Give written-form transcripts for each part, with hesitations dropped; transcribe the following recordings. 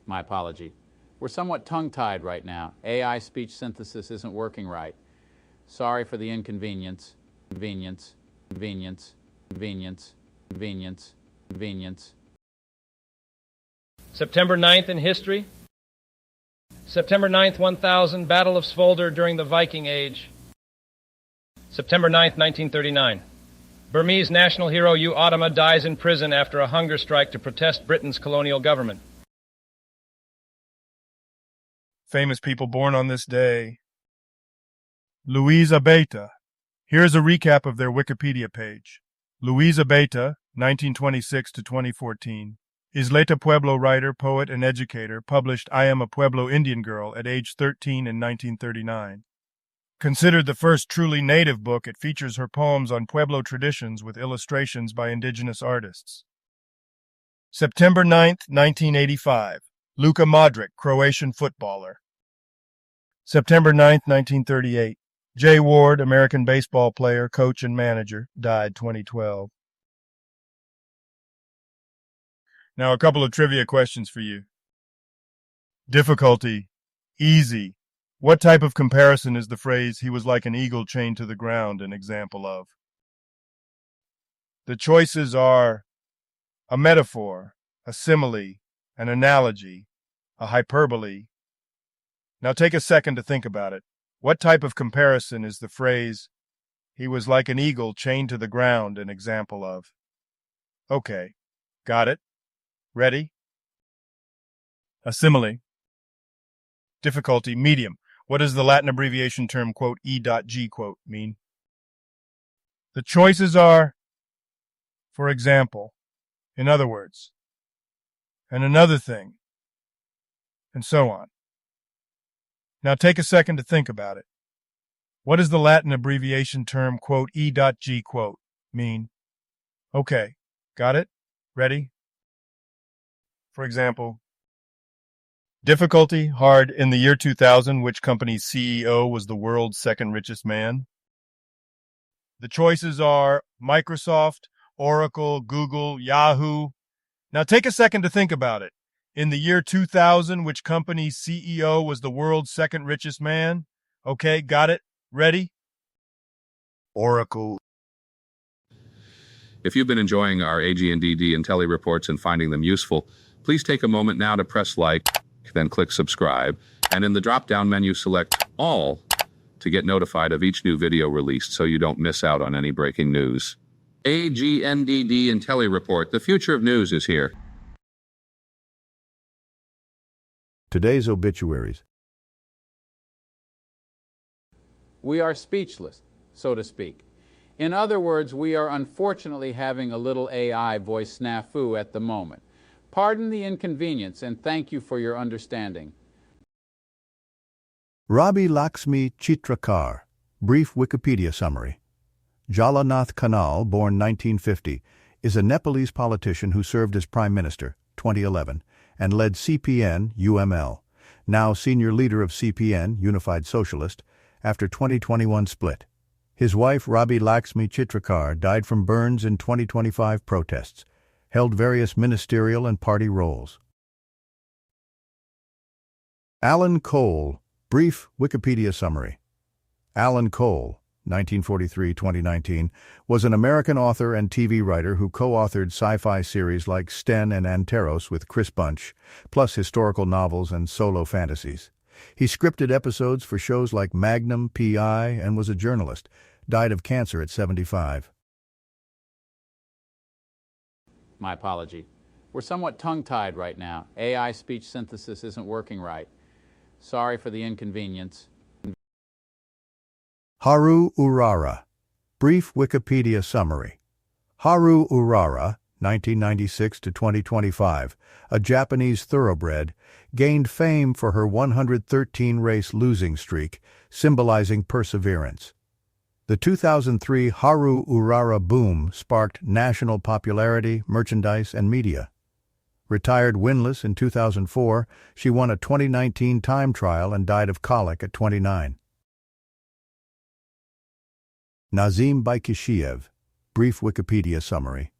My apology. We're somewhat tongue-tied right now. AI speech synthesis isn't working right. Sorry for the inconvenience. Convenience. Convenience. Convenience. Convenience. Convenience. September 9th in history. September 9th, 1000, Battle of Svolder during the Viking Age. September 9th, 1939. Burmese national hero U Adama dies in prison after a hunger strike to protest Britain's colonial government. Famous people born on this day. Louisa Beta. Here's a recap of their Wikipedia page. Louisa Beta, 1926 to 2014. Isleta Pueblo writer, poet, and educator, published I Am a Pueblo Indian Girl at age 13 in 1939. Considered the first truly native book, it features her poems on Pueblo traditions with illustrations by indigenous artists. September 9th, 1985. Luka Modric, Croatian footballer. September 9th, 1938. Jay Ward, American baseball player, coach, and manager, died 2012. Now, a couple of trivia questions for you. Difficulty. Easy. What type of comparison is the phrase, "he was like an eagle chained to the ground," an example of? The choices are a metaphor, a simile, an analogy, a hyperbole. Now take a second to think about it. What type of comparison is the phrase, "he was like an eagle chained to the ground," an example of? Okay, got it? Ready? A simile. Difficulty, medium. What does the Latin abbreviation term, quote, E.G., quote, mean? The choices are, for example, in other words, and another thing, and so on. Now take a second to think about it. What does the Latin abbreviation term, quote, E.G., quote, mean? Okay, got it? Ready? For example, difficulty, hard. In the year 2000, which company's CEO was the world's second richest man? The choices are Microsoft, Oracle, Google, Yahoo. Now take a second to think about it. In the year 2000, which company's CEO was the world's second richest man? Okay, got it? Ready? Oracle. If you've been enjoying our AGNDD intelliReports and finding them useful, please take a moment now to press like, then click subscribe, and in the drop-down menu select All to get notified of each new video released so you don't miss out on any breaking news. AGNDD intelliReport, the future of news is here. Today's obituaries. We are speechless, so to speak. In other words, we are unfortunately having a little AI voice snafu at the moment. Pardon the inconvenience, and thank you for your understanding. Rabi Lakshmi Chitrakar. Brief Wikipedia summary. Jalanath Kanal, born 1950, is a Nepalese politician who served as Prime Minister, 2011, and led CPN, UML, now senior leader of CPN, Unified Socialist, after 2021 split. His wife, Rabi Lakshmi Chitrakar, died from burns in 2025 protests, held various ministerial and party roles. Alan Cole. Brief Wikipedia summary. Alan Cole, 1943-2019, was an American author and TV writer who co-authored sci-fi series like Sten and Anteros with Chris Bunch, plus historical novels and solo fantasies. He scripted episodes for shows like Magnum, P.I., and was a journalist. Died of cancer at 75. My apology. We're somewhat tongue-tied right now. AI speech synthesis isn't working right. Sorry for the inconvenience. Haru Urara. Brief Wikipedia summary. Haru Urara, 1996 to 2025, a Japanese thoroughbred, gained fame for her 113-race losing streak, symbolizing perseverance. The 2003 Haru Urara boom sparked national popularity, merchandise, and media. Retired winless in 2004, she won a 2019 time trial and died of colic at 29. Nazim Baykishiev. Brief Wikipedia summary.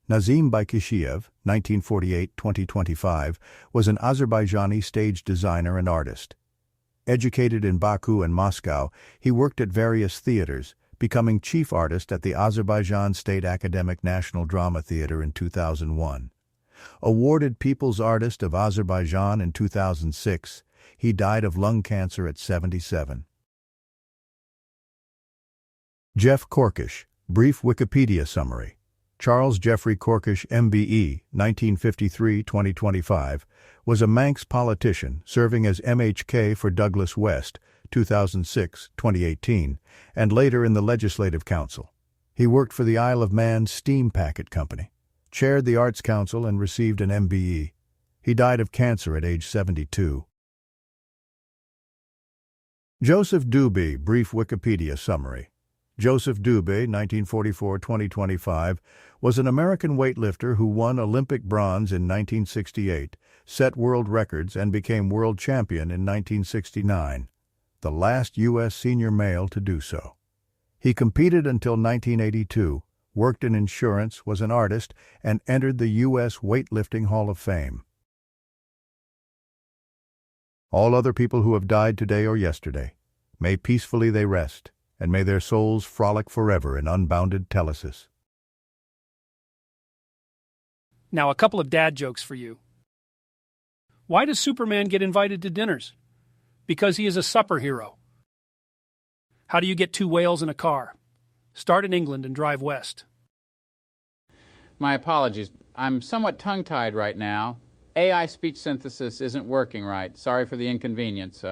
Nazim Baykishiev, 1948-2025, was an Azerbaijani stage designer and artist. Educated in Baku and Moscow, he worked at various theaters, becoming chief artist at the Azerbaijan State Academic National Drama Theatre in 2001. Awarded People's Artist of Azerbaijan in 2006, he died of lung cancer at 77. Jeff Korkish, brief Wikipedia summary. Charles Jeffrey Korkish, MBE, 1953-2025, was a Manx politician serving as MHK for Douglas West, 2006-2018, and later in the Legislative Council. He worked for the Isle of Man Steam Packet Company, chaired the Arts Council and received an MBE. He died of cancer at age 72. Joseph Dubé, brief Wikipedia summary. Joseph Dubé, 1944-2025, was an American weightlifter who won Olympic bronze in 1968, set world records, and became world champion in 1969, the last U.S. senior male to do so. He competed until 1982, worked in insurance, was an artist, and entered the U.S. Weightlifting Hall of Fame. All other people who have died today or yesterday, may peacefully they rest, and may their souls frolic forever in unbounded telesis. Now, a couple of dad jokes for you. Why does Superman get invited to dinners? Because he is a supper hero. How do you get two whales in a car? Start in England and drive west. My apologies. I'm somewhat tongue-tied right now. AI speech synthesis isn't working right. Sorry for the inconvenience.